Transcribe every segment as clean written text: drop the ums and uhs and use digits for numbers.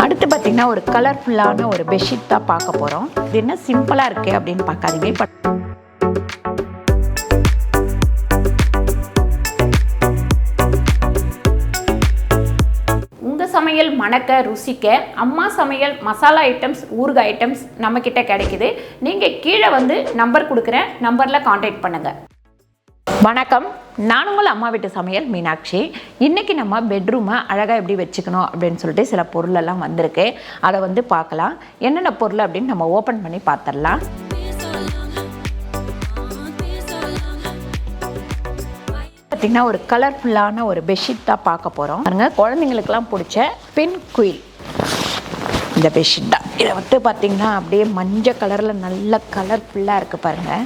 அடுத்து பார்த்திங்கன்னா ஒரு கலர்ஃபுல்லான ஒரு பெட்ஷீட் தான் பார்க்க போகிறோம். இது என்ன சிம்பிளாக இருக்குது அப்படின்னு பார்க்காதீங்க. இப்போ உங்கள் சமையல் மணக்க ருசிக்க அம்மா சமையல் மசாலா ஐட்டம்ஸ், ஊறுகாய் ஐட்டம்ஸ் நம்மக்கிட்ட கிடைக்குது. நீங்கள் கீழே வந்து நம்பர் கொடுக்குறேன், நம்பரில் காண்டாக்ட் பண்ணுங்கள். வணக்கம், நான் உங்கள் அம்மா வீட்டு சமையல் மீனாட்சி. இன்றைக்கி நம்ம பெட்ரூமை அழகாக எப்படி வச்சுக்கணும் அப்படின்னு சொல்லிட்டு சில பொருளெல்லாம் வந்திருக்கு. அதை வந்து பார்க்கலாம். என்னென்ன பொருள் அப்படின்னு நம்ம ஓப்பன் பண்ணி பார்த்துடலாம். பார்த்திங்கன்னா ஒரு கலர்ஃபுல்லான ஒரு பெட்ஷீட் தான் பார்க்க போகிறோம். பாருங்கள், குழந்தைங்களுக்கெல்லாம் பிடிச்ச பென் குயில் இந்த பெட்ஷீட் தான். இதை வந்து பார்த்திங்கன்னா அப்படியே மஞ்சள் கலரில் நல்ல கலர்ஃபுல்லாக இருக்குது பாருங்கள்,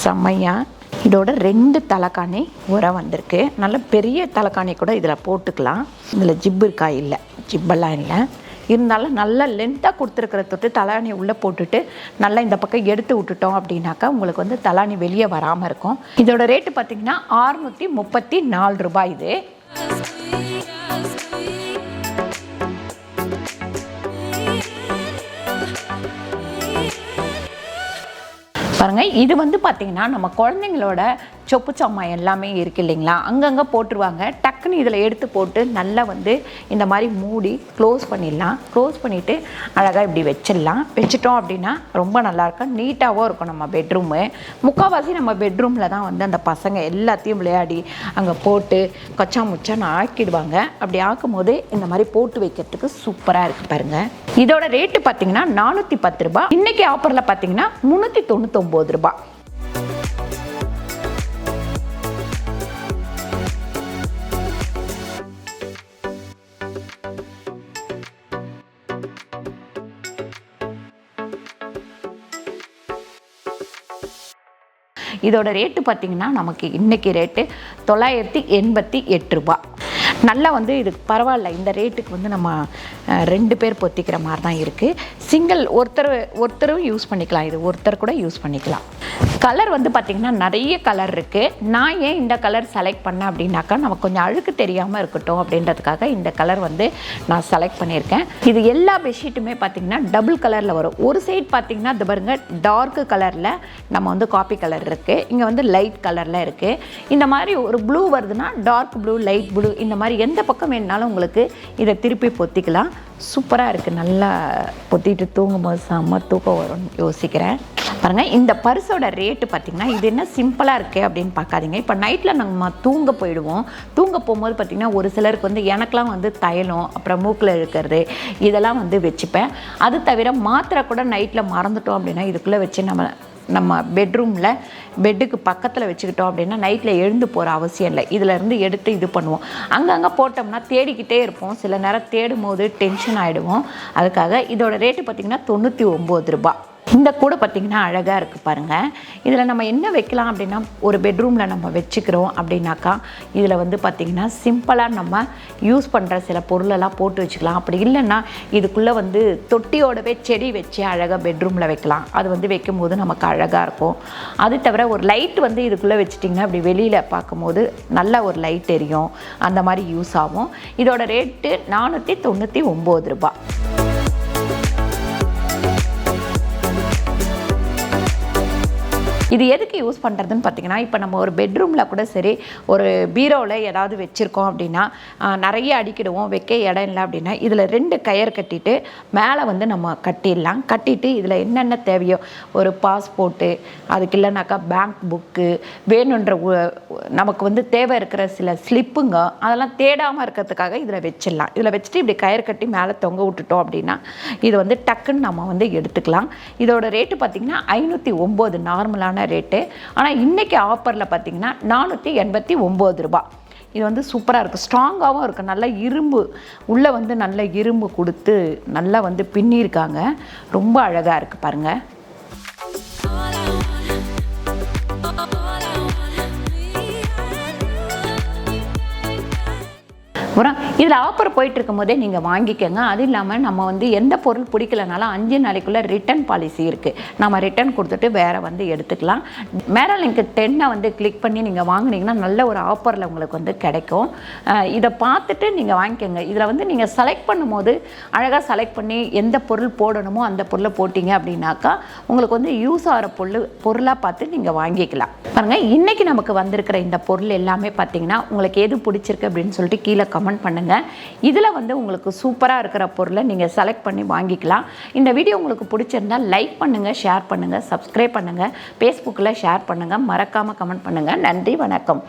செம்மையாக. இதோட 2 தலைக்காணி உரம் வந்திருக்கு. நல்ல பெரிய தலைக்காணி கூட இதில் போட்டுக்கலாம். இதில் ஜிப்பு இருக்கா? இல்லை, ஜிப்பெல்லாம் இல்லை. இருந்தாலும் நல்லா லென்த்தாக கொடுத்துருக்கிற தொட்டு தலையாணி உள்ளே போட்டுட்டு நல்லா இந்த பக்கம் எடுத்து விட்டுட்டோம் அப்படின்னாக்கா உங்களுக்கு வந்து தலையாணி வெளியே வராமல் இருக்கும். இதோட ரேட்டு பார்த்திங்கன்னா 634 ரூபாய். இது பாருங்கள். இது வந்து பார்த்திங்கன்னா நம்ம குழந்தைங்களோட சொப்பு சாமா எல்லாமே இருக்குது இல்லைங்களா, அங்கங்கே போட்டுருவாங்க. டக்குன்னு இதில் எடுத்து போட்டு நல்லா வந்து இந்த மாதிரி மூடி க்ளோஸ் பண்ணிடலாம். க்ளோஸ் பண்ணிவிட்டு அழகாக இப்படி வச்சிடலாம். வச்சுட்டோம் அப்படின்னா ரொம்ப நல்லாயிருக்கும், நீட்டாகவும் இருக்கும் நம்ம பெட்ரூமு. முக்கால்வாசி நம்ம பெட்ரூமில் தான் வந்து அந்த பசங்க எல்லாத்தையும் விளையாடி அங்கே போட்டு கொச்சா முச்சான்னு ஆக்கிடுவாங்க. அப்படி ஆக்கும் போது இந்த மாதிரி போட்டு வைக்கிறதுக்கு சூப்பராக இருக்குது பாருங்கள். இதோட ரேட்டு பார்த்திங்கன்னா 410 ரூபாய். இன்றைக்கி ஆஃபரில் பார்த்திங்கன்னா 399 ரூபாய். இதோட ரேட்டு பார்த்திங்கன்னா நமக்கு இன்றைக்கி ரேட்டு 988 ரூபாய். நல்லா வந்து இது பரவாயில்ல. இந்த ரேட்டுக்கு வந்து நம்ம 2 பேர் பொத்திக்கிற மாதிரி தான் இருக்குது. சிங்கிள் ஒருத்தரும் யூஸ் பண்ணிக்கலாம். இது ஒருத்தர் கூட யூஸ் பண்ணிக்கலாம். கலர் வந்து பார்த்திங்கன்னா நிறைய கலர் இருக்குது. நான் ஏன் இந்த கலர் செலக்ட் பண்ணேன் அப்படின்னாக்கா நமக்கு கொஞ்சம் அழுக்கு தெரியாமல் இருக்கட்டும் அப்படின்றதுக்காக இந்த கலர் வந்து நான் செலக்ட் பண்ணியிருக்கேன். இது எல்லா பெட்ஷீட்டுமே பார்த்திங்கன்னா டபுள் கலரில் வரும். ஒரு சைடு பார்த்திங்கன்னா இது பாருங்க, டார்க்கு கலரில் நம்ம வந்து காப்பி கலர் இருக்குது, இங்கே வந்து லைட் கலரில் இருக்குது. இந்த மாதிரி ஒரு ப்ளூ வருதுன்னா டார்க் ப்ளூ, லைட் ப்ளூ, இந்த மாதிரி எந்த பக்கம் வேணுனாலும் உங்களுக்கு இதை திருப்பி பொத்திக்கலாம். சூப்பராக இருக்குது. நல்லா பொத்திட்டு தூங்கும்போது செம்ம தூக்கம் வரும்னு யோசிக்கிறேன். பாருங்கள், இந்த பர்ஸோட ரேட்டு பார்த்திங்கன்னா இது என்ன சிம்பிளாக இருக்குது அப்படின்னு பார்க்காதீங்க. இப்போ நைட்டில் நம்ம தூங்க போயிடுவோம். தூங்க போகும்போது பார்த்திங்கன்னா ஒரு சிலருக்கு வந்து எனக்கெலாம் வந்து தைலம், அப்புறம் மூக்கில் இருக்கிறது, இதெல்லாம் வந்து வச்சுப்பேன். அது தவிர மாத்திரை கூட நைட்டில் மறந்துட்டோம் அப்படின்னா இதுக்குள்ளே வச்சு நம்ம பெட்ரூமில் பெட்டுக்கு பக்கத்தில் வச்சுக்கிட்டோம் அப்படின்னா நைட்டில் எழுந்து போகிற அவசியம் இல்லை. இதிலேருந்து எடுத்து இது பண்ணுவோம். அங்கங்கே போட்டோம்னா தேடிக்கிட்டே இருப்போம். சில நேரம் தேடும் போது டென்ஷன் ஆகிடுவோம். அதுக்காக இதோட ரேட்டு பார்த்திங்கன்னா 99 ரூபாய். இந்த கூட பார்த்திங்கன்னா அழகாக இருக்குது பாருங்கள். இதில் நம்ம என்ன வைக்கலாம் அப்படின்னா, ஒரு பெட்ரூமில் நம்ம வச்சுக்கிறோம் அப்படின்னாக்கா இதில் வந்து பார்த்திங்கன்னா சிம்பிளாக நம்ம யூஸ் பண்ணுற சில பொருளெல்லாம் போட்டு வச்சுக்கலாம். அப்படி இல்லைன்னா இதுக்குள்ளே வந்து தொட்டியோடவே செடி வச்சு அழகாக பெட்ரூமில் வைக்கலாம். அது வந்து வைக்கும்போது நமக்கு அழகாக இருக்கும். அது தவிர ஒரு லைட் வந்து இதுக்குள்ளே வச்சுட்டிங்கன்னா அப்படி வெளியில் பார்க்கும்போது நல்ல ஒரு லைட் எரியும். அந்த மாதிரி யூஸ் ஆகும். இதோட ரேட்டு 499 ரூபாய். இது எதுக்கு யூஸ் பண்ணுறதுன்னு பார்த்திங்கன்னா, இப்போ நம்ம ஒரு பெட்ரூமில் கூட சரி, ஒரு பீரோவில் ஏதாவது வச்சுருக்கோம் அப்படின்னா நிறைய அடிக்கிடுவோம், வைக்க இடம் இல்லை அப்படின்னா இதில் 2 கயர் கட்டிட்டு மேலே வந்து நம்ம கட்டிடலாம். கட்டிட்டு இதில் என்னென்ன தேவையோ ஒரு பாஸ்போர்ட்டு, அதுக்கு இல்லைனாக்கா பேங்க் புக்கு, வேணுன்ற நமக்கு வந்து தேவை இருக்கிற சில ஸ்லிப்புங்க, அதெல்லாம் தேடாமல் இருக்கிறதுக்காக இதில் வச்சிடலாம். இதில் வச்சுட்டு இப்படி கயர் கட்டி மேலே தொங்க விட்டுட்டோம் அப்படின்னா இது வந்து டக்குன்னு நம்ம வந்து எடுத்துக்கலாம். இதோட ரேட்டு பார்த்திங்கன்னா 509 நார்மலான ரேட்டு. ஆனால் இன்றைக்கி ஆஃபரில் பார்த்திங்கன்னா 489 ரூபாய். இது வந்து சூப்பராக இருக்குது, ஸ்ட்ராங்காகவும் இருக்குது. நல்லா இரும்பு உள்ளே வந்து நல்ல இரும்பு கொடுத்து நல்லா வந்து பின்னிருக்காங்க. ரொம்ப அழகாக இருக்குது பாருங்கள். அப்புறம் இதில் ஆஃபர் போயிட்டு இருக்கும் போதே நீங்கள் வாங்கிக்கோங்க. அது இல்லாமல் நம்ம வந்து எந்த பொருள் பிடிக்கலனாலும் 5 நாளைக்குள்ளே ரிட்டர்ன் பாலிசி இருக்குது. நம்ம ரிட்டர்ன் கொடுத்துட்டு வேறு வந்து எடுத்துக்கலாம். மேரலிங்க் 10 வந்து கிளிக் பண்ணி நீங்கள் வாங்கினீங்கன்னா நல்ல ஒரு ஆஃபரில் உங்களுக்கு வந்து கிடைக்கும். இதை பார்த்துட்டு நீங்கள் வாங்கிக்கோங்க. இதில் வந்து நீங்கள் செலக்ட் பண்ணும்போது அழகாக செலக்ட் பண்ணி எந்த பொருள் போடணுமோ அந்த பொருளை போட்டிங்க அப்படின்னாக்கா உங்களுக்கு வந்து யூஸ் ஆகிற பொருளாக பார்த்து நீங்கள் வாங்கிக்கலாம். பாருங்கள், இன்றைக்கி நமக்கு வந்திருக்கிற இந்த பொருள் எல்லாமே பார்த்தீங்கன்னா உங்களுக்கு எது பிடிச்சிருக்கு அப்படின்னு சொல்லிட்டு கீழே கமெண்ட் பண்ணுங்கள். இதில் வந்து உங்களுக்கு சூப்பராக இருக்கிற பொருளை நீங்கள் செலக்ட் பண்ணி வாங்கிக்கலாம். இந்த வீடியோ உங்களுக்கு பிடிச்சிருந்தால் லைக் பண்ணுங்கள், ஷேர் பண்ணுங்கள், சப்ஸ்கிரைப் பண்ணுங்கள், ஃபேஸ்புக்கில் ஷேர் பண்ணுங்கள், மறக்காமல் கமெண்ட் பண்ணுங்கள். நன்றி, வணக்கம்.